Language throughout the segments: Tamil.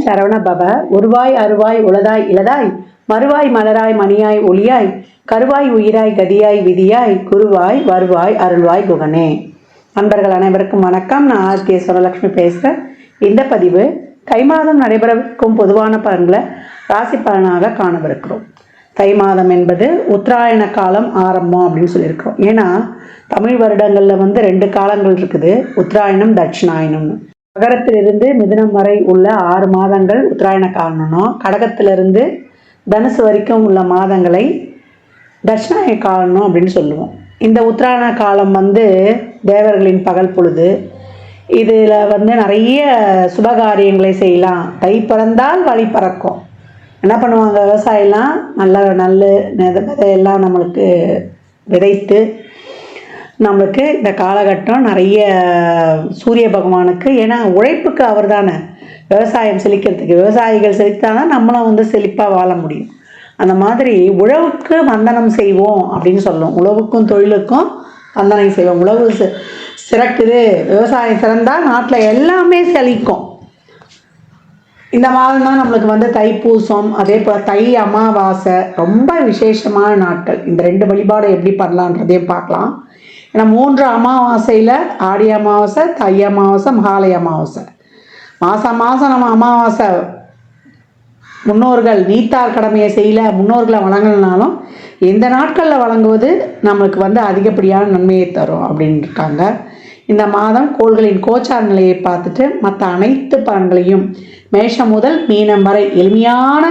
சரவண பவ. உருவாய் அருவாய் உளதாய் இளதாய் மறுவாய் மலராய் மணியாய் ஒளியாய் கருவாய் உயிராய் கதியாய் விதியாய் குருவாய் வருவாய் அருள்வாய் குகனே. நண்பர்கள் அனைவருக்கும் வணக்கம். நான் ஆர்கே சுரலட்சுமி பேசுகிறேன். இந்த பதிவு தை மாதம் நடைபெறவிருக்கும் பொதுவான பலன்களை ராசி பலனாக காணவிருக்கிறோம். தை மாதம் என்பது உத்தராயண காலம் ஆரம்பம் அப்படின்னு சொல்லியிருக்கிறோம். ஏன்னா தமிழ் வருடங்களில் 2 காலங்கள் இருக்குது, உத்தராயணம் தட்சிணாயணம்னு. மகரத்திலிருந்து மிதுனம் வரை உள்ள 6 மாதங்கள் உத்தராயண காலம்னும், கடகத்திலிருந்து தனுசு வரைக்கும் உள்ள மாதங்களை தட்சிணாயன காலம் அப்படின்னு சொல்லுவோம். இந்த உத்தராயண காலம் தேவர்களின் பகல் பொழுது. இதில் நிறைய சுபகாரியங்களை செய்யலாம். தை பிறந்தால் வழி பறக்கும். என்ன பண்ணுவாங்க, விவசாயம்லாம் நல்ல விதையெல்லாம் நம்மளுக்கு விதைத்து நம்மளுக்கு இந்த காலகட்டம் நிறைய சூரிய பகவானுக்கு, ஏன்னா உழைப்புக்கு அவர் தானே விவசாயம் செழிக்கிறதுக்கு. விவசாயிகள் செழித்தாதான் நம்மளும் செழிப்பாக வாழ முடியும். அந்த மாதிரி உழவுக்கு வந்தனம் செய்வோம் அப்படின்னு சொல்லுவோம். உழவுக்கும் தொழிலுக்கும் வந்தனம் செய்வோம். உழவு சிறக்குது, விவசாயம் சிறந்தால் நாட்டில் எல்லாமே செழிக்கும். இந்த மாதம் தான் நம்மளுக்கு தைப்பூசம், அதே போல் தை அமாவாசை ரொம்ப விசேஷமான நாட்கள். இந்த 2 வழிபாடு எப்படி பண்ணலான்றதையும் பார்க்கலாம். ஏன்னா 3 அமாவாசையில் ஆடி அமாவாசை, தை அமாவாசை, மகாலய அமாவாசை. மாதம் நம்ம அமாவாசை முன்னோர்கள் நீத்தார் கடமையை செய்யல, முன்னோர்களை வழங்கலனாலும் இந்த நாட்களில் வழங்குவது நம்மளுக்கு அதிகப்படியான நன்மையை தரும் அப்படின்னு இருக்காங்க. இந்த மாதம் கோள்களின் கோச்சார நிலையை பார்த்துட்டு மற்ற அனைத்து பலன்களையும் மேஷம் முதல் மீனம் வரை எளிமையான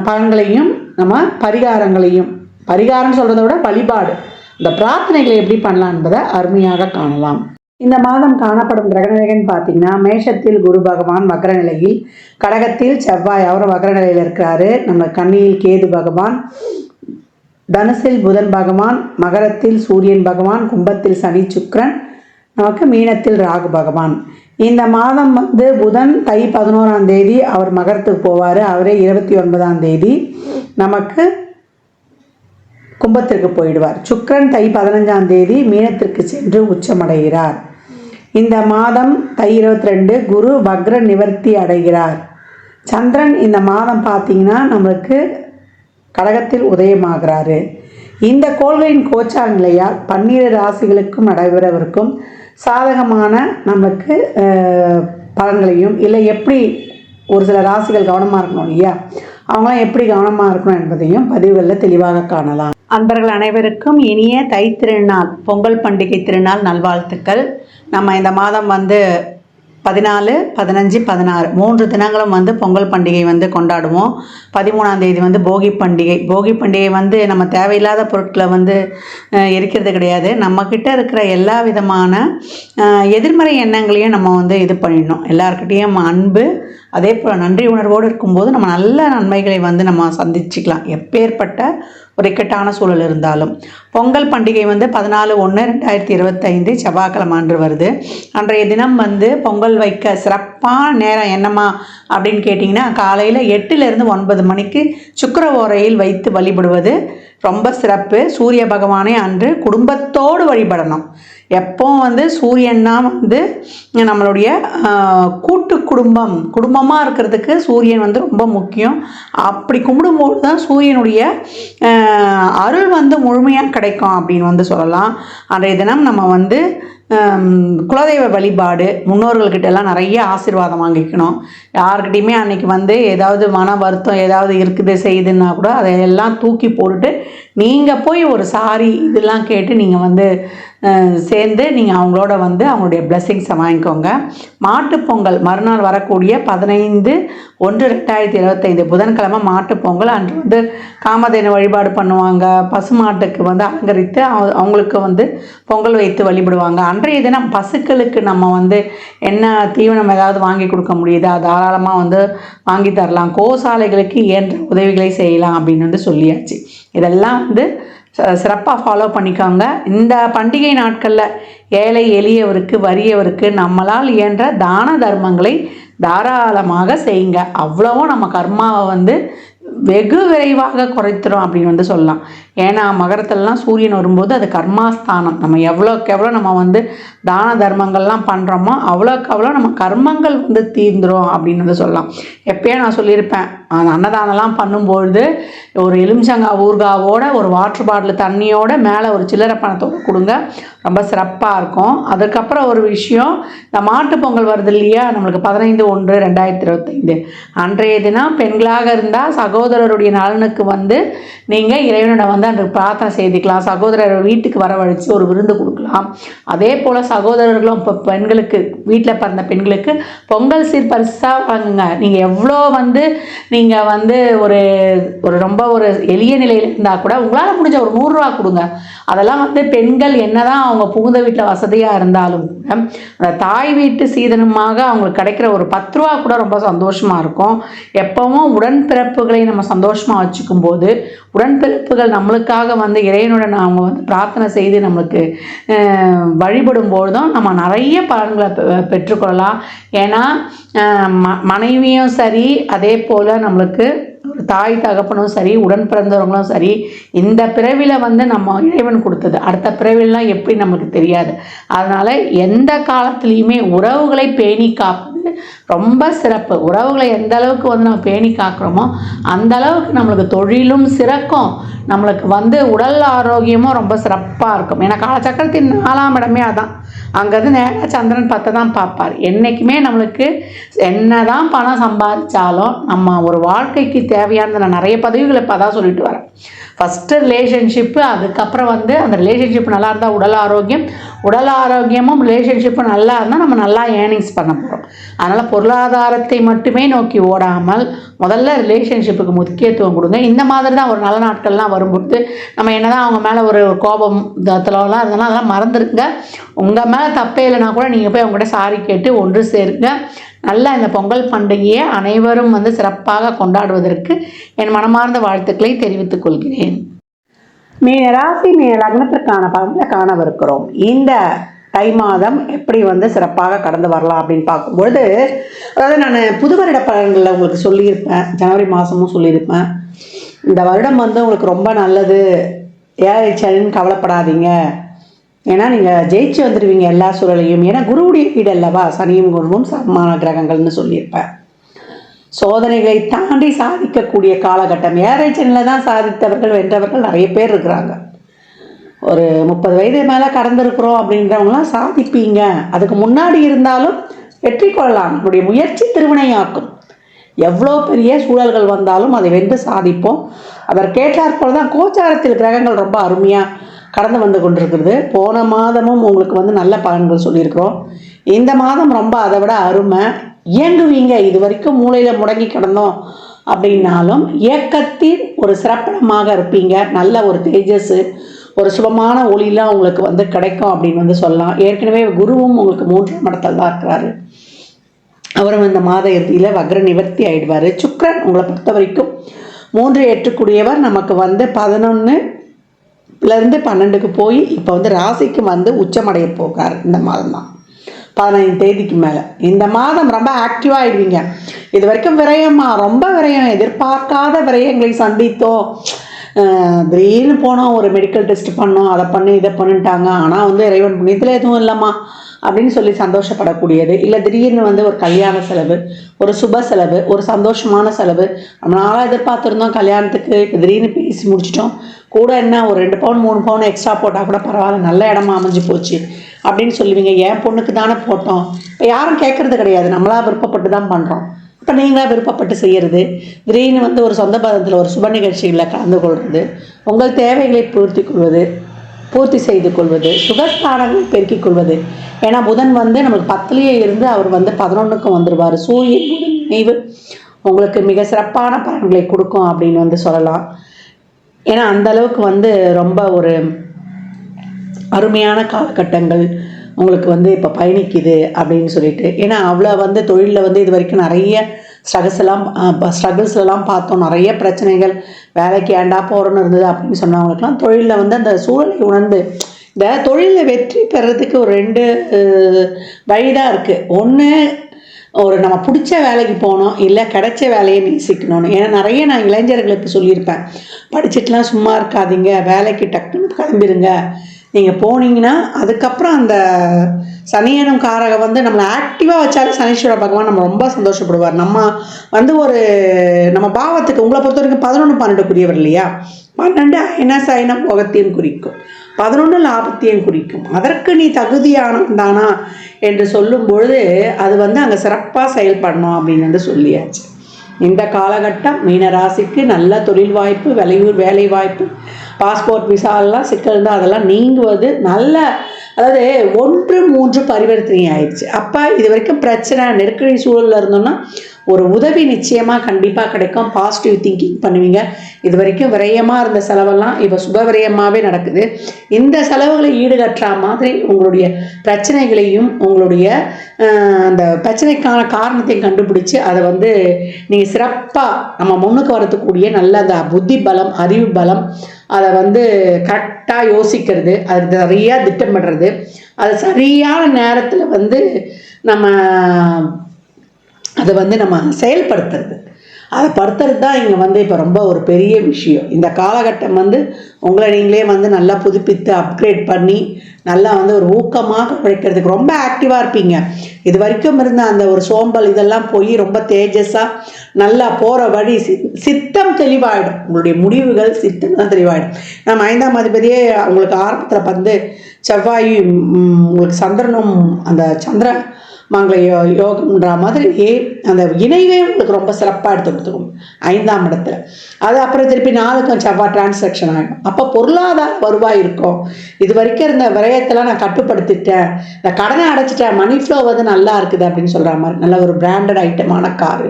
பலன்களையும் நம்ம பரிகாரம் சொல்கிறத விட வழிபாடு, இந்த பிரார்த்தனைகளை எப்படி பண்ணலாம் என்பதை அருமையாக காணலாம். இந்த மாதம் காணப்படும் கிரகநிலைகள்னு பார்த்தீங்கன்னா, மேஷத்தில் குரு பகவான் வக்ர நிலையில், கடகத்தில் செவ்வாய் அவரும் வக்ர நிலையில் இருக்கிறாரு. நம்ம கன்னியில் கேது பகவான், தனுசில் புதன் பகவான், மகரத்தில் சூரியன் பகவான், கும்பத்தில் சனி சுக்கிரன், நமக்கு மீனத்தில் ராகு பகவான். இந்த மாதம் புதன் தை 11ஆம் தேதி அவர் மகரத்துக்கு போவார். அவரே 29ஆம் தேதி நமக்கு கும்பத்திற்கு போயிடுவார். சுக்கிரன் தை 15ஆம் தேதி மீனத்திற்கு சென்று உச்சமடைகிறார். இந்த மாதம் தை 22 குரு வக்ர நிவர்த்தி அடைகிறார். சந்திரன் இந்த மாதம் பார்த்திங்கன்னா நம்மளுக்கு கடகத்தில் உதயமாகிறாரு. இந்த கோள்களின் கோச்சார நிலையால் 12 ராசிகளுக்கும் நடைபெறவிருக்கும் சாதகமான நம்மளுக்கு பலன்களையும், இல்லை எப்படி ஒரு சில ராசிகள் கவனமாக இருக்கணும் இல்லையா, அவங்களாம் எப்படி கவனமாக இருக்கணும் என்பதையும் பதிவுகளில் தெளிவாக காணலாம். அன்பர்கள் அனைவருக்கும் இனிய தை திருநாள், பொங்கல் பண்டிகை திருநாள் நல்வாழ்த்துக்கள். நம்ம இந்த மாதம் 14, 15, 16 3 தினங்களும் பொங்கல் பண்டிகை கொண்டாடுவோம். 13ஆம் தேதி போகி பண்டிகை. போகி பண்டிகை நம்ம தேவையில்லாத பொருட்களை எரிக்கிறது கிடையாது. நம்மக்கிட்ட இருக்கிற எல்லா விதமான எதிர்மறை எண்ணங்களையும் நம்ம இது பண்ணிடணும். எல்லாருக்கிட்டேயும் அன்பு, அதே போல் நன்றி உணர்வோடு இருக்கும்போது நம்ம நல்ல நன்மைகளை நம்ம சந்திச்சுக்கலாம், எப்பேற்பட்ட ஒரு இக்கட்டான சூழல் இருந்தாலும். பொங்கல் பண்டிகை 14/1/2025 செவ்வாய்க்கிழமை அன்று வருது. அன்றைய தினம் பொங்கல் வைக்க சிறப்பான நேரம் என்னம்மா அப்படின்னு கேட்டிங்கன்னா, காலையில் 8லிருந்து 9 மணிக்கு சுக்கிர ஓரையில் வைத்து வழிபடுவது ரொம்ப சிறப்பு. சூரிய பகவானை அன்று குடும்பத்தோடு வழிபடணும். எப்போ சூரியன்னா நம்மளுடைய கூட்டு குடும்பமாக இருக்கிறதுக்கு சூரியன் ரொம்ப முக்கியம். அப்படி கும்பிடும்போது தான் சூரியனுடைய அருள் முழுமையாக கிடைக்கும் அப்படின்னு சொல்லலாம். அன்றைய தினம் நம்ம குலதெய்வ வழிபாடு, முன்னோர்கள்கிட்ட எல்லாம் நிறைய ஆசீர்வாதம் வாங்கிக்கணும். யாருக்கிட்டையுமே அன்றைக்கி ஏதாவது மன வருத்தம் ஏதாவது இருக்குது செய்யுதுன்னா கூட அதையெல்லாம் தூக்கி போட்டுட்டு நீங்கள் போய் ஒரு சாரி இதெல்லாம் கேட்டு நீங்கள் சேர்ந்து நீங்கள் அவங்களோட அவங்களுடைய பிளெஸ்ஸிங்ஸை வாங்கிக்கோங்க. மாட்டுப்பொங்கல் மறுநாள் வரக்கூடிய 15/1/2025 புதன்கிழமை மாட்டுப்பொங்கல். அன்று காமதேனு வழிபாடு பண்ணுவாங்க. பசுமாட்டுக்கு அலங்கரித்து அவங்களுக்கு பொங்கல் வைத்து வழிபடுவாங்க. அன்றைய தினம் பசுக்களுக்கு நம்ம என்ன தீவனம் ஏதாவது வாங்கி கொடுக்க முடியுதா தாராளமாக வாங்கி தரலாம். கோசாலைகளுக்கு இயன்ற உதவிகளை செய்யலாம் அப்படின்னு சொல்லியாச்சு. இதெல்லாம் சிறப்பாக ஃபாலோ பண்ணிக்கோங்க. இந்த பண்டிகை நாட்களில் ஏழை எளியவருக்கு வறியவருக்கு நம்மளால் இயன்ற தான தர்மங்களை தாராளமாக செய்யுங்க. அவ்வளவும் நம்ம கர்மாவை வெகு விரைவாக குறைத்துரும் அப்படின்னு வந்து சொல்லலாம். ஏன்னா மகரத்திலலாம் சூரியன் வரும்போது அது கர்மாஸ்தானம். நம்ம எவ்வளோக்கு எவ்வளோ நம்ம வந்து தான தர்மங்கள்லாம் பண்ணுறோமோ அவ்வளோக்கு அவ்வளோ நம்ம கர்மங்கள் வந்து தீர்ந்துடும் அப்படின்னு வந்து சொல்லலாம். எப்பயே நான் சொல்லியிருப்பேன், அந்த அன்னதானம்லாம் பண்ணும்பொழுது ஒரு எலுமிச்சங்காய் ஊறுகாவோட ஒரு வாட்டர் பாட்டில் தண்ணியோட மேலே ஒரு சில்லறை பணத்தோடு கொடுங்க, ரொம்ப சிறப்பாக இருக்கும். அதுக்கப்புறம் ஒரு விஷயம், இந்த மாட்டு பொங்கல் வருது இல்லையா, நம்மளுக்கு 15/1/2025 அன்றைய தினம் பெண்களாக இருந்தால் சகோதரருடைய நலனுக்கு வந்து நீங்கள் இறைவனிடம் வந்து அந்த பிரார்த்தனை செய்துக்கலாம். சகோதரர் வீட்டுக்கு வரவழைச்சு ஒரு விருந்து கொடுக்கலாம். அதே போல் சகோதரர்களும் இப்போ பெண்களுக்கு, வீட்டில் பிறந்த பெண்களுக்கு பொங்கல் சீர் பரிசாக வாங்குங்க. நீங்கள் எவ்வளோ வந்து நீங்கள் வந்து ஒரு ஒரு ரொம்ப ஒரு எளிய நிலையில் இருந்தால் கூட உங்களால் முடிஞ்ச ஒரு 100 ரூபா கொடுங்க. அதெல்லாம் வந்து பெண்கள் என்னதான் அவங்க புகுந்த வீட்டில் வசதியாக இருந்தாலும் கூட அந்த தாய் வீட்டு சீதனமாக அவங்களுக்கு கிடைக்கிற ஒரு 10 ரூபா கூட ரொம்ப சந்தோஷமாக இருக்கும். எப்பவும் உடன்பிறப்புகளை நம்ம சந்தோஷமாக வச்சுக்கும் போது, உடன்பிறப்புகள் நம்மளுக்காக வந்து இறைவனுடன் அவங்க வந்து பிரார்த்தனை செய்து நம்மளுக்கு வழிபடும் பொழுதும் நம்ம நிறைய பலன்களை பெற்றுக்கொள்ளலாம். ஏன்னா மனைவியும் சரி, அதே போல் நம்மளுக்கு தாய் தகப்பனும் சரி, உடன் பிறந்தவங்களும் சரி, இந்த பிறவியில் வந்து நம்ம இறைவன் கொடுத்தது, அடுத்த பிறவிலாம் எப்படி நமக்கு தெரியாது. அதனால் எந்த காலத்துலேயுமே உறவுகளை பேணி காப்பது ரொம்ப சிறப்பு. உறவுகளை எந்த அளவுக்கு வந்து நம்ம பேணி காக்கிறோமோ அந்த அளவுக்கு நம்மளுக்கு தொழிலும் சிறக்கும், நம்மளுக்கு வந்து உடல் ஆரோக்கியமும் ரொம்ப சிறப்பாக இருக்கும். ஏன்னா காலச்சக்கரத்தின் 4ஆம் இடமே அதான். அங்கேருந்து நேராக சந்திரன் 10 தான் பார்ப்பார். என்றைக்குமே நம்மளுக்கு என்ன தான் பணம் சம்பாதிச்சாலும் நம்ம ஒரு வாழ்க்கைக்கு தேவையானது, நான் நிறைய பதவிகளை இப்போ தான் சொல்லிட்டு வரேன். ஃபஸ்ட்டு ரிலேஷன்ஷிப்பு, அதுக்கப்புறம் வந்து அந்த ரிலேஷன்ஷிப் நல்லா இருந்தால் உடல் ஆரோக்கியமும் ரிலேஷன்ஷிப்பும் நல்லா இருந்தால் நம்ம நல்லா ஏர்னிங்ஸ் பண்ண போகிறோம். அதனால் பொருளாதாரத்தை மட்டுமே நோக்கி ஓடாமல் முதல்ல ரிலேஷன்ஷிப்புக்கு முக்கியத்துவம் கொடுங்க. இந்த மாதிரி தான் ஒரு நல்ல நாட்கள்லாம் வரும்போது நம்ம என்ன தான் அவங்க மேலே ஒரு கோபம் தத்தலாம் இருந்தோம்னா அதெல்லாம் மறந்துருங்க. உங்கள் மேலே தப்பே இல்லைனா கூட நீங்கள் போய் அவங்ககிட்ட சாரி கேட்டு ஒன்று சேருங்க. நல்லா இந்த பொங்கல் பண்டிகையை அனைவரும் வந்து சிறப்பாக கொண்டாடுவதற்கு என் மனமார்ந்த வாழ்த்துக்களை தெரிவித்துக் கொள்கிறேன். மீன ராசி மீன லக்னத்திற்கான பலன்களை காணவிருக்கிறோம். இந்த தை மாதம் எப்படி வந்து சிறப்பாக கடந்து வரலாம் அப்படின்னு பார்க்கும்பொழுது, அதாவது நான் புது வருட பலன்களில் உங்களுக்கு சொல்லியிருப்பேன், ஜனவரி மாதமும் சொல்லியிருப்பேன். இந்த வருடம் வந்து உங்களுக்கு ரொம்ப நல்லது, ஏழைச்சல்னு கவலைப்படாதீங்க, ஏன்னா நீங்கள் ஜெயிச்சு வந்துடுவீங்க எல்லா சூழலையும். ஏன்னா குருவுடைய வீடு அல்லவா, சனியும் குருவும் சமமான கிரகங்கள்னு சொல்லியிருப்பேன். சோதனைகளை தாண்டி சாதிக்கக்கூடிய காலகட்டம். ஏழைச்சனில் தான் சாதித்தவர்கள், வென்றவர்கள் நிறைய பேர் இருக்கிறாங்க. ஒரு 30 வயது மேலே கடந்திருக்கிறோம் அப்படின்றவங்களாம் சாதிப்பீங்க. அதுக்கு முன்னாடி இருந்தாலும் வெற்றி கொள்ளலாம். நம்முடைய முயற்சி திருவினையாக்கும். எவ்வளோ பெரிய சூழல்கள் வந்தாலும் அதை வென்று சாதிப்போம். அதற்கேற்றாற் போல தான் கோச்சாரத்தில் கிரகங்கள் ரொம்ப அருமையாக கடந்து வந்து கொண்டிருக்கிறது. போன மாதமும் உங்களுக்கு வந்து நல்ல பலன்கள் சொல்லியிருக்கிறோம். இந்த மாதம் ரொம்ப அதை விட அருமை. இயங்குவீங்க. இது வரைக்கும் மூளையில் முடங்கி கிடந்தோம் அப்படின்னாலும் இயக்கத்தின் ஒரு சிறப்பிடமாக இருப்பீங்க. நல்ல ஒரு தேஜஸ், ஒரு சுபமான ஒளியெலாம் உங்களுக்கு வந்து கிடைக்கும் அப்படின்னு வந்து சொல்லலாம். ஏற்கனவே குருவும் உங்களுக்கு 3ஆம் இடத்துல தான் இருக்கிறாரு. அவரும் இந்த மாத இறுதியில் வக்ர நிவர்த்தி ஆகிடுவார். சுக்கிரன் உங்களை பொறுத்த வரைக்கும் 3 ஏற்றுக்கூடியவர். நமக்கு வந்து 11லேருந்து 12க்கு போய் இப்போ வந்து ராசிக்கு வந்து உச்சமடைய போகிறார். இந்த மாதம் தான் 15 தேதிக்கு மேலே. இந்த மாதம் ரொம்ப ஆக்டிவாக ஆகிடுவீங்க. இது வரைக்கும் விரயமாக, ரொம்ப விரயம், எதிர்பார்க்காத விரயங்களை சந்தித்தோம். திடீர்னு போனோம், ஒரு மெடிக்கல் டெஸ்ட் பண்ணோம், அதை பண்ணி இதை பண்ணிட்டாங்க, ஆனால் வந்து இறைவன் புண்ணியத்தில் எதுவும் இல்லைம்மா அப்படின்னு சொல்லி சந்தோஷப்படக்கூடியது. இல்லை திடீர்னு வந்து ஒரு கல்யாண செலவு, ஒரு சுப செலவு, ஒரு சந்தோஷமான செலவு. நம்ம நாளாக எதிர்பார்த்துருந்தோம் கல்யாணத்துக்கு, இப்போ திடீர்னு பேசி முடிச்சிட்டோம், கூட என்ன ஒரு 2 பவுன் 3 பவுன் எக்ஸ்ட்ரா போட்டால் கூட பரவாயில்ல, நல்ல இடமா அமைஞ்சு போச்சு அப்படின்னு சொல்லுவீங்க. என் பொண்ணுக்கு தானே போட்டோம். இப்போ யாரும் கேட்குறது கிடையாது, நம்மளா விருப்பப்பட்டு தான் பண்ணுறோம். இப்போ நீங்களாக விருப்பப்பட்டு செய்கிறது, திடீர்னு வந்து ஒரு சொந்த பதத்தில் ஒரு சுப நிகழ்ச்சிகளில் கலந்து கொள்வது, உங்கள் தேவைகளை பூர்த்தி செய்து கொள்வது, சுகஸ்தானங்களை பெருக்கிக் கொள்வது. ஏன்னா புதன் வந்து நம்மளுக்கு 10லேயே இருந்து அவர் வந்து 11க்கும் வந்துடுவார். சூரியன் புதன் நினைவு உங்களுக்கு மிக சிறப்பான பலன்களை கொடுக்கும் அப்படின்னு வந்து சொல்லலாம். ஏன்னா அந்த அளவுக்கு வந்து ரொம்ப ஒரு அருமையான காலகட்டங்கள் உங்களுக்கு வந்து இப்போ பயணிக்குது அப்படின்னு சொல்லிட்டு. ஏன்னா அவ்வளோ வந்து தொழிலில் வந்து இது வரைக்கும் நிறைய ஸ்ட்ரகிள்ஸ்லாம் பார்த்தோம். நிறைய பிரச்சனைகள், வேலைக்கு ஏண்டா போகிறோன்னு இருந்தது அப்படின்னு சொன்னவங்களுக்குலாம் தொழிலில் வந்து அந்த சூழலை உணர்ந்து இந்த தொழிலில் வெற்றி பெறதுக்கு ஒரு 2 வழி தான் இருக்குது. ஒன்று நம்ம பிடிச்ச வேலைக்கு போகணும், இல்லை கிடைச்ச வேலையை நேசிக்கணும்னு. ஏன்னா நிறைய நான் இளைஞர்களுக்கு சொல்லியிருப்பேன், படிச்சுட்டுலாம் சும்மா இருக்காதீங்க, வேலைக்கு டக்குன்னு கிளம்பிடுங்க. நீங்கள் போனீங்கன்னா அதுக்கப்புறம் அந்த சனியனும் காரகம் வந்து நம்மளை ஆக்டிவாக வச்சாலும் சனீஸ்வர பகவான் நம்ம ரொம்ப சந்தோஷப்படுவார். நம்ம வந்து நம்ம பாவத்துக்கு உங்களை பொறுத்த வரைக்கும் 11 12 இல்லையா? 12 அயன சயனம் போகத்தையும் குறிக்கும், 11 லாபத்தையும் குறிக்கும். அதற்கு நீ தகுதியானவன் தானா என்று சொல்லும் பொழுது அது வந்து அங்கே சிறப்பாக செயல்படணும் அப்படின்னு வந்து சொல்லியாச்சு. இந்த காலகட்டம் மீன ராசிக்கு நல்ல தொழில் வாய்ப்பு, வெளியூர் வேலை வாய்ப்பு, பாஸ்போர்ட் விசாலெலாம் சிக்கல் இருந்தால் அதெல்லாம் நீங்குவது நல்ல, அதாவது 1-3 பரிவர்த்தனை ஆயிடுச்சு. அப்போ இது வரைக்கும் பிரச்சனை நெருக்கடி சூழலில் இருந்தோம்னா ஒரு உதவி நிச்சயமாக கண்டிப்பாக கிடைக்கும். பாசிட்டிவ் திங்கிங் பண்ணுவீங்க. இது வரைக்கும் விரயமாக இருந்த செலவெல்லாம் இப்போ சுப விரயமாகவே நடக்குது. இந்த செலவுகளை ஈடுகட்டுற மாதிரி உங்களுடைய பிரச்சனைகளையும் உங்களுடைய அந்த பிரச்சனைக்கான காரணத்தையும் கண்டுபிடிச்சி அதை வந்து நீங்கள் சிறப்பாக நம்ம முன்னுக்கு வரத்துக்கூடிய நல்ல அந்த புத்தி பலம், அறிவு பலம், அதை வந்து கரெக்டாக யோசிக்கிறது, அது நிறையா திட்டமிடுறது, அது சரியான நேரத்தில் வந்து நம்ம அதை வந்து நம்ம செயல்படுத்துறது, அதை படுத்துறது தான் இங்கே வந்து இப்போ ரொம்ப ஒரு பெரிய விஷயம். இந்த காலகட்டம் வந்து உங்களை நீங்களே வந்து நல்லா புதுப்பித்து அப்கிரேட் பண்ணி நல்லா வந்து ஒரு ஊக்கமாக உழைக்கிறதுக்கு ரொம்ப ஆக்டிவாக இருப்பீங்க. இது வரைக்கும் இருந்த அந்த ஒரு சோம்பல் இதெல்லாம் போய் ரொம்ப தேஜஸாக நல்லா போகிற வழி சித்தம் தெளிவாயிடும். உங்களுடைய முடிவுகள் சித்தம் தான் தெளிவாயிடும். நம்ம 5ஆம் அதிபதியே உங்களுக்கு ஆரம்பத்தில் வந்து செவ்வாயும் உங்களுக்கு சந்திரனும் அந்த சந்திர மங்கள யோகம்ன்ற மாதிரி அந்த இணைவே உங்களுக்கு ரொம்ப சிறப்பாக எடுத்து கொடுத்துரும் 5ஆம் இடத்துல. அது அப்புறம் திருப்பி 4க்கும் செவ்வாய் டிரான்சாக்ஷன் ஆகிடும். அப்போ பொருளாதார வருவாய் இருக்கும். இது வரைக்கும் இருந்த விரயத்தெல்லாம் நான் கட்டுப்படுத்திட்டேன், இந்த கடனை அடைச்சிட்டேன், மணி ஃப்ளோ வந்து நல்லா இருக்குது அப்படின்னு சொல்கிற மாதிரி நல்ல ஒரு பிராண்டட் ஐட்டமான காரு,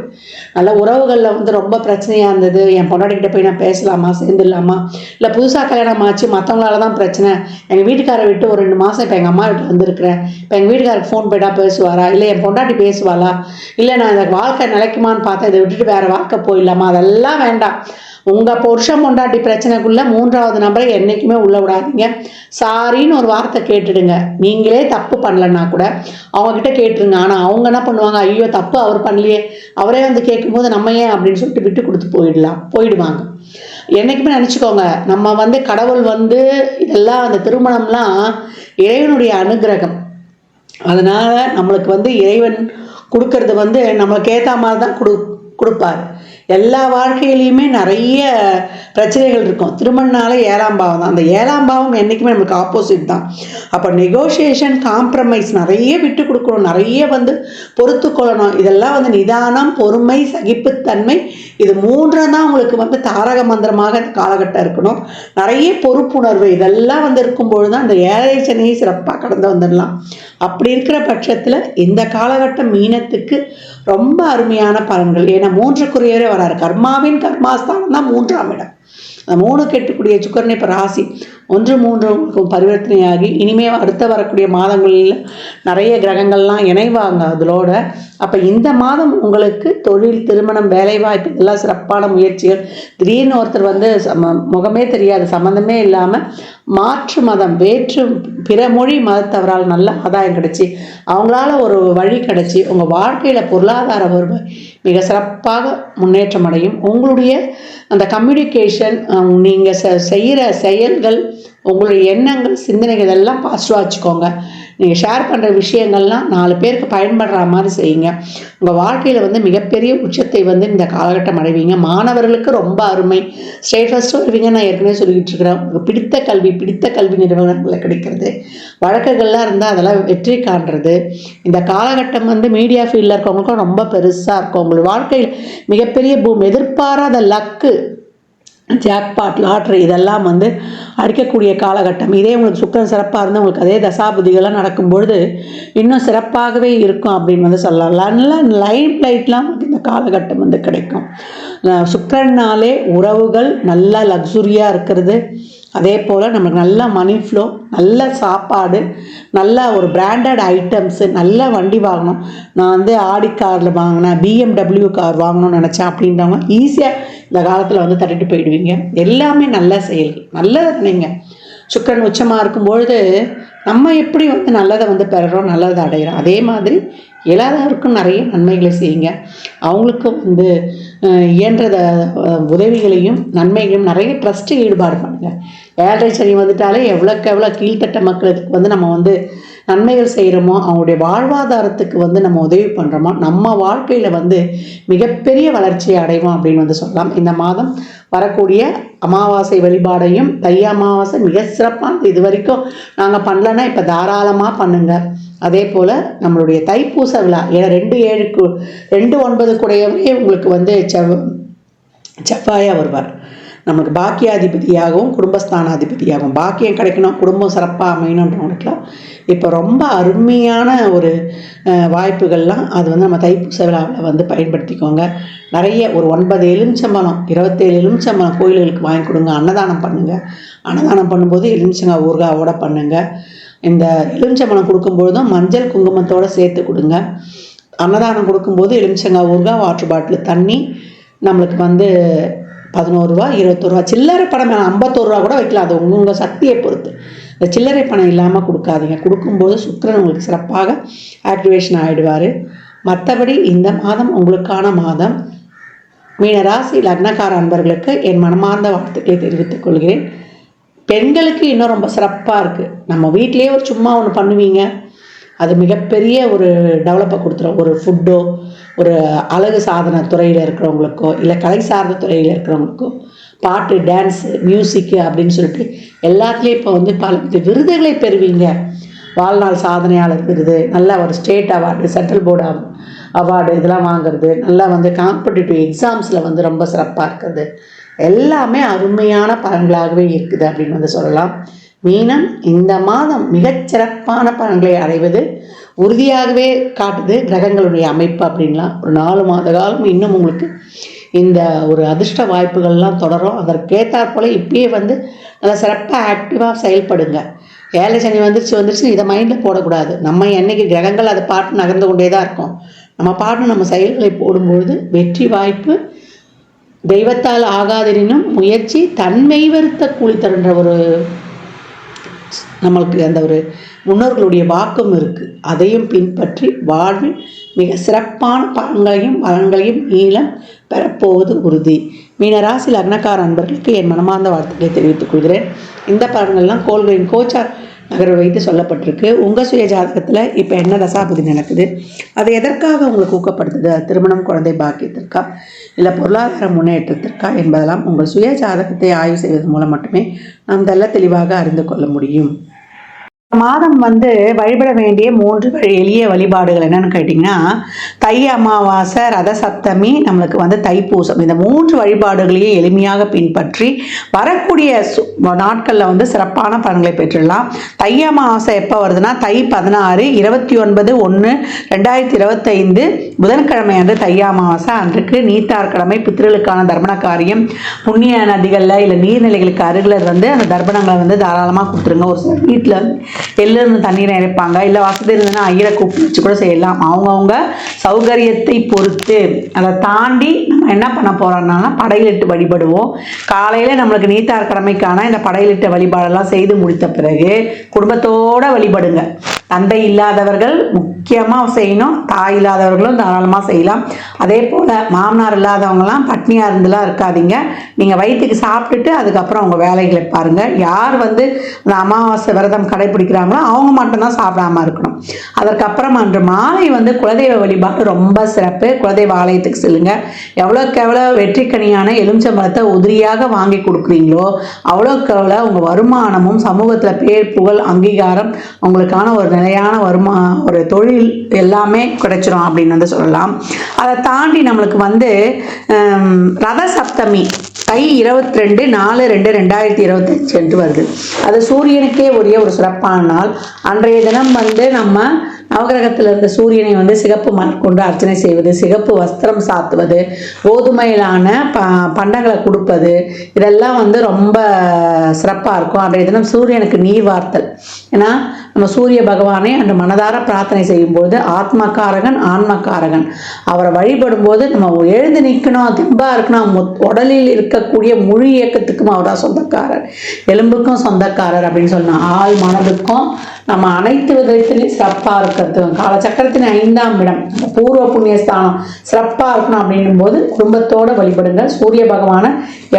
நல்ல உறவுகளில் வந்து ரொம்ப பிரச்சனையாக இருந்தது, என் பொண்டாட்டிக்கிட்ட போய் நான் பேசலாமா, சேர்ந்துடலாமா, இல்லை புதுசாக கல்யாணம் ஆச்சு மற்றவங்களால தான் பிரச்சனை, எங்கள் வீட்டுக்காரை விட்டு ஒரு 2 மாதம் இப்போ எங்கள் அம்மா வீட்டில் வந்துருக்கிறேன், இப்போ எங்கள் வீட்டுக்காரருக்கு ஃபோன் போய்ட்டா பேசுவாரா, இல்லை என் பொண்டாட்டி பேசுவாளா, இல்லை நான் இந்த வாழ்க்கை நிலைக்குமான்னு பார்த்தேன், இதை விட்டுட்டு வேறு வாழ்க்கை போயிடலாமா, அதெல்லாம் வேண்டாம். உங்கள் புருஷன் பொண்டாட்டி பிரச்சனைக்குள்ளே 3வது நபரை என்றைக்குமே உள்ள விடாதீங்க. சாரின்னு ஒரு வார்த்தை கேட்டுடுங்க. நீங்களே தப்பு பண்ணலன்னா கூட அவங்கக்கிட்ட கேட்டுருங்க. ஆனால் அவங்க என்ன பண்ணுவாங்க, ஐயோ தப்பு அவர் பண்ணலையே, அவரே வந்து கேட்கும்போது நம்ம ஏன் அப்படின்னு சொல்லிட்டு விட்டு கொடுத்து போயிடுவாங்க. என்றைக்குமே நினச்சிக்கோங்க, நம்ம வந்து கடவுள் வந்து இதெல்லாம் அந்த திருமணம்லாம் இறைவனுடைய அனுகிரகம். அதனால் நம்மளுக்கு வந்து இறைவன் கொடுக்கறது வந்து நம்மளுக்கு ஏற்ற மாதிரி தான் கொடுப்பார். எல்லா வாழ்க்கையிலையுமே நிறைய பிரச்சனைகள் இருக்கும். திருமணனால 7ஆம் பாவம் தான். அந்த 7ஆம் பாவம் என்றைக்குமே நம்மளுக்கு ஆப்போசிட் தான். அப்போ நெகோஷியேஷன், காம்ப்ரமைஸ் நிறைய விட்டு கொடுக்கணும், நிறைய வந்து பொறுத்து கொள்ளணும். இதெல்லாம் வந்து நிதானம், பொறுமை, சகிப்புத்தன்மை, இது 3 தான் உங்களுக்கு வந்து தாரக மந்திரமாக இந்த காலகட்டம் இருக்கணும். நிறைய பொறுப்புணர்வு இதெல்லாம் வந்து இருக்கும்பொழுது தான் இந்த 7 சனியை சிறப்பாக கடந்து வந்துடலாம். அப்படி இருக்கிற பட்சத்தில் இந்த காலகட்டம் மீனத்துக்கு ரொம்ப அருமையான பலன்கள். ஏன்னா 3க்குரியவரே வராரு. கர்மாவின் கர்மாஸ்தானம் தான் 3ஆம் இடம். அந்த 3 கெட்டுக்கூடிய சுக்கரனை இப்போ ராசி 1-3 பரிவர்த்தனையாகி இனிமேல் அடுத்த வரக்கூடிய மாதங்களில் நிறைய கிரகங்கள்லாம் இணைவாங்க அதோட. அப்போ இந்த மாதம் உங்களுக்கு தொழில், திருமணம், வேலைவாய்ப்பு இதெல்லாம் சிறப்பான முயற்சிகள். திடீர்னு ஒருத்தர் வந்து முகமே தெரியாது, சம்மந்தமே இல்லாமல் மாற்று மதம், பிற மொழி மதத்தவரால் நல்ல ஆதாயம் கிடைச்சி அவங்களால ஒரு வழி கிடைச்சி உங்கள் வாழ்க்கையில் பொருளாதார வருவாய் மிக சிறப்பாக முன்னேற்றம் அடையும். உங்களுடைய அந்த கம்யூனிகேஷன், நீங்கள் செய்கிற செயல்கள், உங்களுடைய எண்ணங்கள், சிந்தனைகள் எல்லாம் பாசிட்டிவாக வச்சுக்கோங்க. நீங்கள் ஷேர் பண்ணுற விஷயங்கள்லாம் 4 பேருக்கு பயன்படுற மாதிரி செய்யுங்க. உங்கள் வாழ்க்கையில் வந்து மிகப்பெரிய உச்சத்தை வந்து இந்த காலகட்டம் அடைவீங்க. மாணவர்களுக்கு ரொம்ப அருமை, ஸ்டேட் ஃபஸ்ட்டு வருவீங்க. நான் ஏற்கனவே சொல்லிக்கிட்டு இருக்கிறேன். உங்களுக்கு பிடித்த கல்வி நிறுவனங்களில் கிடைக்கிறது, வழக்குகள்லாம் இருந்தால் அதெல்லாம் வெற்றி காண்றது. இந்த காலகட்டம் வந்து மீடியா ஃபீல்டில் இருக்கவங்களுக்கும் ரொம்ப பெருசாக இருக்கும். உங்கள் வாழ்க்கையில் மிகப்பெரிய எதிர்பாராத லக்கு, ஜாக்பாட், லாட்ரி இதெல்லாம் வந்து அடிக்கக்கூடிய காலகட்டம். இதே உங்களுக்கு சுக்கிரன் சிறப்பாக இருந்து உங்களுக்கு அதே தசாபுதிகள்லாம் நடக்கும்பொழுது இன்னும் சிறப்பாகவே இருக்கும் அப்படின்னு வந்து சொல்லலாம். நல்லா லைஃப் லைட்லாம் இந்த காலகட்டம் வந்து கிடைக்கும். சுக்கிரன்னாலே உறவுகள் நல்லா லக்ஸுரியாக இருக்கிறது. அதே போல் நமக்கு நல்ல மணி ஃப்ளோ, நல்ல சாப்பாடு, நல்ல ஒரு பிராண்டட் ஐட்டம்ஸு, நல்ல வண்டி வாங்கணும். நான் வந்து ஆடி காரில் வாங்கினேன், BMW கார் வாங்கணும்னு நினச்சேன் அப்படின்றவங்க ஈஸியாக இந்த காலத்தில் வந்து தட்டிட்டு போயிடுவீங்க. எல்லாமே நல்ல செயல்கள், நல்லதை நினைங்க. சுக்கிரன் உச்சமாக இருக்கும்பொழுது நம்ம எப்படி வந்து நல்லதை வந்து பெறுறோம், நல்லதை அடைகிறோம், அதே மாதிரி இயலாதவருக்கும் நிறைய நன்மைகளை செய்யுங்க. அவங்களுக்கும் வந்து இயன்றத உதவிகளையும் நன்மைகளையும் நிறைய ட்ரஸ்ட்டு ஈடுபாடு பண்ணுங்கள். 7.5 சனி வந்துட்டாலே எவ்வளோக்கு எவ்வளோ கீழ்த்தட்ட மக்களுக்கு வந்து நம்ம வந்து நன்மைகள் செய்கிறோமோ, அவங்களுடைய வாழ்வாதாரத்துக்கு வந்து நம்ம உதவி பண்ணுறோமோ, நம்ம வாழ்க்கையில் வந்து மிகப்பெரிய வளர்ச்சியை அடைவோம் அப்படின்னு வந்து சொல்லலாம். இந்த மாதம் வரக்கூடிய அமாவாசை வழிபாடையும், தை அமாவாசை மிக சிறப்பானது. இது வரைக்கும் நாங்கள் பண்ணலன்னா இப்போ தாராளமாக பண்ணுங்கள். அதே போல் நம்மளுடைய தைப்பூச விழா 2/7 2/9 கூடையவரே உங்களுக்கு வந்து செவ்வாயாக வருவார். நமக்கு பாக்கியாதிபதியாகவும் குடும்பஸ்தானாதிபதியாகவும், பாக்கியம் கிடைக்கணும், குடும்பம் சிறப்பாக அமையணுன்றவங்களுக்குலாம் இப்போ ரொம்ப அருமையான ஒரு வாய்ப்புகள்லாம் அது வந்து நம்ம தைப்பூச விழாவில் வந்து பயன்படுத்திக்கோங்க. நிறைய ஒரு 9 எலுமிச்சம்பழம் 27 எலுமிச்சம்பழம் கோயில்களுக்கு வாங்கி கொடுங்க. அன்னதானம் பண்ணுங்கள். அன்னதானம் பண்ணும்போது எலுமிச்சங்காய் ஊறுகாவோட பண்ணுங்கள். இந்த எலுமிச்சம்பழம் கொடுக்கும்பொழுதும் மஞ்சள் குங்குமத்தோடு சேர்த்து கொடுங்க. அன்னதானம் கொடுக்கும்போது எலுமிச்சங்காய் ஊறுகாய், வாட்டர் பாட்டில் தண்ணி, நம்மளுக்கு வந்து 11 ரூபா 21 ரூபா, சில்லறை பணம் 51 ரூபா கூட வைக்கலாம். அது உங்கள் சக்தியை பொறுத்து. இந்த சில்லறை பணம் இல்லாமல் கொடுக்காதீங்க. கொடுக்கும்போது சுக்கிரன் உங்களுக்கு சிறப்பாக ஆக்டிவேஷன் ஆகிடுவார். மற்றபடி இந்த மாதம் உங்களுக்கான மாதம். மீனராசி லக்னக்கார அன்பர்களுக்கு என் மனமார்ந்த வாழ்த்துக்களை தெரிவித்துக் கொள்கிறேன். பெண்களுக்கு இன்னும் ரொம்ப சிறப்பாக இருக்குது. நம்ம வீட்டிலேயே ஒரு சும்மா ஒன்று பண்ணுவீங்க, அது மிகப்பெரிய ஒரு டெவலப்பை கொடுத்துரும். ஒரு ஃபுட்டோ, ஒரு அழகு சாதன துறையில் இருக்கிறவங்களுக்கோ, இல்லை கலை சார்ந்த துறையில் இருக்கிறவங்களுக்கோ, பாட்டு, டான்ஸு, மியூசிக்கு அப்படின்னு சொல்லிட்டு எல்லாத்துலேயும் இப்போ வந்து பல விருதுகளை பெறுவீங்க. வாழ்நாள் சாதனையாளர் விருது, நல்ல ஒரு state award, central board award இதெல்லாம் வாங்குறது, நல்லா வந்து காம்படிட்டிவ் எக்ஸாம்ஸில் வந்து ரொம்ப சிறப்பாக இருக்கிறது, எல்லாமே அருமையான பலன்களாகவே இருக்குது அப்படின்னு வந்து சொல்லலாம். மீனம் இந்த மாதம் மிகச்சிறப்பான பலன்களை அடைவது உறுதியாகவே காட்டுது கிரகங்களுடைய அமைப்பு அப்படின்லாம். ஒரு 4 மாத காலம் இன்னும் உங்களுக்கு இந்த ஒரு அதிர்ஷ்ட வாய்ப்புகள்லாம் தொடரும். அதற்கேற்றாற் போல் இப்பயே வந்து நல்லா சிறப்பாக ஆக்டிவாக செயல்படுங்க. 7 சனி வந்துருச்சு இதை மைண்டில் போடக்கூடாது. நம்ம என்னைக்கு கிரகங்கள் அதை பாட்டு நகர்ந்து கொண்டே தான் இருக்கும். நம்ம பாட்டு நம்ம செயல்களை போடும்பொழுது வெற்றி வாய்ப்பு. தெய்வத்தால் ஆகாதெனினும் முயற்சி தன்மை வருத்த கூலி தருன்ற ஒரு நம்மளுக்கு அந்த ஒரு முன்னோர்களுடைய வாக்கும் இருக்குது. அதையும் பின்பற்றி வாழ்வில் மிக சிறப்பான பலன்களையும் பலன்களையும் நீளம் பெறப்போவது உறுதி. மீனராசி லக்னக்கார அன்பர்களுக்கு என் மனமார்ந்த வாழ்த்துக்களை தெரிவித்துக் கொள்கிறேன். இந்த பலன்கள்லாம் கோள்களின் கோச்சார் நகர்வை வைத்து சொல்லப்பட்டிருக்கு. உங்கள் சுய ஜாதகத்தில் இப்போ என்ன தசாபதி நடக்குது, அது எதற்காக உங்களுக்கு ஊக்கப்படுத்துது, திருமணம், குழந்தை பாக்கியத்திற்கா, இல்லை பொருளாதார முன்னேற்றத்திற்கா என்பதெல்லாம் உங்கள் சுய ஜாதகத்தை ஆய்வு செய்வதன் மூலம் மட்டுமே நாம் தெல்ல தெளிவாக அறிந்து கொள்ள முடியும். மாதம் வந்து வழிபட வேண்டிய 3 எளிய வழிபாடுகள் என்னன்னு கேட்டிங்கன்னா, தை அமாவாசை, ரத சப்தமி, நம்மளுக்கு வந்து தைப்பூசம். இந்த 3 வழிபாடுகளையும் எளிமையாக பின்பற்றி வரக்கூடிய நாட்களில் வந்து சிறப்பான பலன்களை பெற்றுடலாம். தை அமாவாசை எப்போ வருதுன்னா, தை 16 29/1/2025 புதன்கிழமை அன்று தை அமாவாசை. அன்றைக்கு நீத்தார்கிழமை பித்ருக்களுக்கான தர்ப்பண காரியம், புண்ணிய நதிகளில் இல்லை நீர்நிலைகளுக்கு அருகில் வந்து அந்த தர்ப்பணங்களை வந்து தாராளமாக கொடுத்துருங்க. ஒரு சில வீட்டில் எள்ளிருந்து தண்ணீரை இறைப்பாங்க, இல்லை வசதி இருந்ததுன்னா ஐயரை கூப்பிட்டு வச்சு கூட செய்யலாம். அவங்கவுங்க சௌகரியத்தை பொறுத்து. அதை தாண்டி நம்ம என்ன பண்ண போகிறோம்னா படையிலிட்டு வழிபடுவோம். காலையில் நம்மளுக்கு நீத்தார் கடமைக்கான இந்த படையிலிட்ட வழிபாடெல்லாம் செய்து முடித்த பிறகு குடும்பத்தோடு வழிபடுங்க. தந்தை இல்லாதவர்கள் முக்கியமாக செய்யணும், தாய் இல்லாதவர்களும் தாராளமாக செய்யலாம். அதே போல் மாமனார் இல்லாதவங்களாம் பட்னியாக இருந்துலாம் இருக்காதீங்க. நீங்கள் வயிற்றுக்கு சாப்பிட்டுட்டு அதுக்கப்புறம் அவங்க வேலைகளை பாருங்கள். யார் வந்து இந்த அமாவாசை விரதம் கடைபிடிக்கிறாங்களோ அவங்க மட்டும்தான் சாப்பிடாமல் இருக்கணும். அதற்கப்புறம் அன்று மாலை வந்து குலதெய்வ வழிபாடு ரொம்ப சிறப்பு. குலதெய்வ ஆலயத்துக்கு செல்லுங்க. எவ்வளோக்கு எவ்வளோ வெற்றிக்கனியான எலுமிச்சம்பழத்தை உதிரியாக வாங்கி கொடுக்குறீங்களோ அவ்வளோக்கு எவ்வளோ உங்கள் வருமானமும் சமூகத்தில் பேர் புகழ் அங்கீகாரம் உங்களுக்கான ஒரு நிலையான ஒரு தொழில் எல்லாமே கிடைச்சிரும் அப்படின்னு வந்து சொல்லலாம். அதை தாண்டி நம்மளுக்கு வந்து ரத சப்தமி தை 22/4/2025 என்று வருது. அது சூரியனுக்கே உரிய ஒரு சிறப்பான நாள். அன்றைய தினம் வந்து நம்ம நவகிரகத்தில் இருக்க சூரியனை வந்து சிகப்பு மலர் கொண்டு அர்ச்சனை செய்வது, சிகப்பு வஸ்திரம் சாத்துவது, கோதுமையிலான பண்டங்களை கொடுப்பது, இதெல்லாம் வந்து ரொம்ப சிறப்பாக இருக்கும். அன்றைய தினம் சூரியனுக்கு நீர் வார்த்தல். ஏன்னா நம்ம சூரிய பகவானை அன்று மனதார பிரார்த்தனை செய்யும்போது ஆத்மகாரகன் ஆன்மகாரகன் அவரை வழிபடும் போது நம்ம எழுந்து நிற்கணும், தெம்பா இருக்கணும், உடலில் இருக்கக்கூடிய முழு இயக்கத்துக்கும் அவர் தான் சொந்தக்காரர், எலும்புக்கும் சொந்தக்காரர் அப்படின்னு சொன்னா ஆள் மனதுக்கும் நம்ம அனைத்து விதத்திலையும் சிறப்பாக இருக்கிறது. காலச்சக்கரத்தின் 5ஆம் இடம் பூர்வ புண்ணியஸ்தானம் சிறப்பாக இருக்கணும் அப்படின்னும் போது குடும்பத்தோடு வழிபடுங்க. சூரிய பகவானை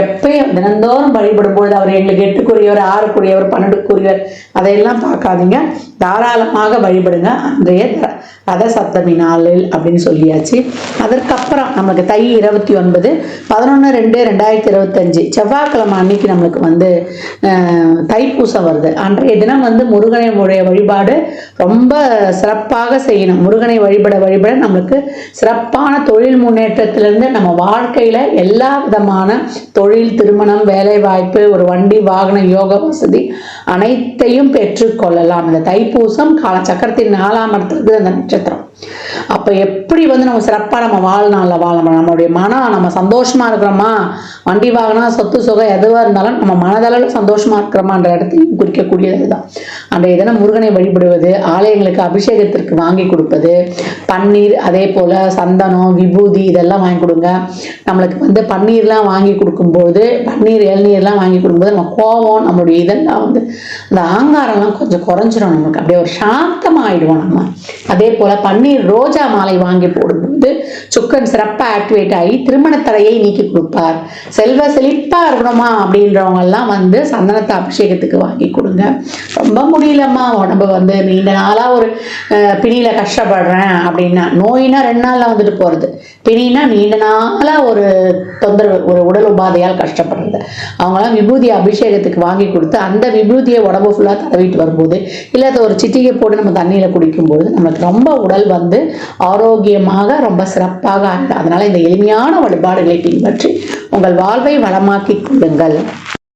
எப்பயும் தினந்தோறும் வழிபடும்போது அவர் எங்களுக்கு 8க்குரியவர், 6க்குரியவர், 12க்குரியவர் அதையெல்லாம் பார்க்காதீங்க, தாராளமாக வழிபடுங்க. அன்றைய ரத சப்தமி நாளில் அப்படின்னு சொல்லியாச்சு. அதற்கப்புறம் நமக்கு தை 29 11/2/2025 செவ்வாய்க்கிழமை அன்னைக்கு நம்மளுக்கு வந்து தைப்பூசம் வருது. அன்றைய தினம் வந்து முருகனை வழிபாடு ரொம்ப சிறப்பாக செய்யணும். முருகனை வழிபட நம்மளுக்கு சிறப்பான தொழில் முன்னேற்றத்திலிருந்து நம்ம வாழ்க்கையில எல்லா விதமான தொழில், திருமணம், வேலை வாய்ப்பு, ஒரு வண்டி வாகன யோக வசதி அனைத்தையும் பெற்றுக்கொள்ளலாம். இந்த தைப்பூசம் காலச்சக்கரத்தின் 4ஆம் இடத்துக்கு அந்த நட்சத்திரம். அப்ப எப்படி வந்து நம்ம சிறப்பா நம்ம வாழ்நாளில் வாழணும், நம்மளுடைய மனம் நம்ம சந்தோஷமா இருக்கிறோமா, வண்டி வாகனம், சொத்து சுகம் எதுவாக இருந்தாலும் நம்ம மனதளவில் சந்தோஷமா இருக்கிறோமான்ற இடத்தையும் குறிக்கக்கூடியது இதுதான். அந்த இதனை முருகனை வழிபடுவது, ஆலயங்களுக்கு அபிஷேகத்திற்கு வாங்கி கொடுப்பது, பன்னீர், அதே போல சந்தனம், விபூதி இதெல்லாம் வாங்கி கொடுங்க. நம்மளுக்கு வந்து பன்னீர்லாம் வாங்கி கொடுக்கும்போது, பன்னீர் இளநீர்லாம் வாங்கி கொடுக்கும்போது நம்ம கோபம், நம்மளுடைய இதெல்லாம் வந்து அந்த ஆங்காரம்லாம் கொஞ்சம் குறைஞ்சிடும், நமக்கு அப்படியே ஒரு சாந்தமாயிடுவோம் நம்ம. அதே போல பன்னீர் ரோஜா மாலை வாங்கி போடும்போது சுக்கரன் சிறப்பாக ஆக்டிவேட் ஆகி திருமண தடையை நீக்கி கொடுப்பார். செல்வ செழிப்பா இருக்கணுமா அப்படின்றவங்க எல்லாம் வந்து சந்தனத்தை அபிஷேகத்துக்கு வாங்கி கொடுங்க. ரொம்ப முடியலம்மா, உடம்பு வந்து நீண்ட நாளா ஒரு பிணியில கஷ்டப்படுறேன் அப்படின்னா, நோயினா 2 நாள்ல வந்துட்டு போறது, பிணினா நீண்ட நாளா ஒரு தொந்தரவு, ஒரு உடல் உபாதையால் கஷ்டப்படுறது, அவங்களாம் விபூதி அபிஷேகத்துக்கு வாங்கி கொடுத்து அந்த விபூதியை உடம்பு ஃபுல்லா தடவிட்டு வரும்போது, இல்லாத ஒரு சிட்டிகை போட்டு நம்ம தண்ணியில குடிக்கும்போது நமக்கு ரொம்ப உடல் வந்து ஆரோக்கியமாக ரொம்ப சிறப்பாக ஆகும். அதனால இந்த எளிமையான வழிபாடுகளை பின்பற்றி உங்கள் வாழ்வை வளமாக்கிக் கொள்ளுங்கள்.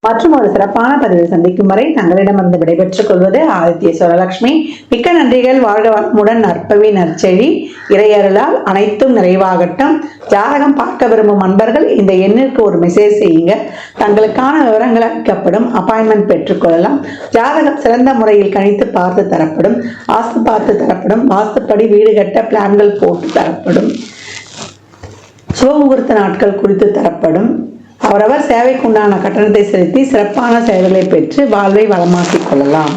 மற்றும் ஒரு சிறப்பான பதிவில் சந்திக்கும் வரை தங்களிடமிருந்து விடைபெற்றுக் கொள்வது ஆதித்ய சுரலட்சுமி. மிக்க நன்றிகள். வாழ்க வளமுடன், நற்பவி நற்செழி, இறையருளால் அனைத்தும் நிறைவாகட்டும். ஜாதகம் பார்க்க விரும்பும் அன்பர்கள் இந்த எண்ணிற்கு ஒரு மெசேஜ் செய்யுங்க, தங்களுக்கான விவரங்கள் அளிக்கப்படும், அப்பாயின்மெண்ட் பெற்றுக்கொள்ளலாம். ஜாதகம் சிறந்த முறையில் கணித்து பார்த்து தரப்படும், வாஸ்து பார்த்து தரப்படும், வாஸ்துப்படி வீடு கட்ட பிளான்கள் போட்டு தரப்படும், சுபமுகூர்த்த நாட்கள் குறித்து தரப்படும். அவரவர் சேவைக்குண்டான கட்டணத்தை செலுத்தி சிறப்பான சேவைகளை பெற்று வாழ்வை வளமாக்கிக் கொள்ளலாம்.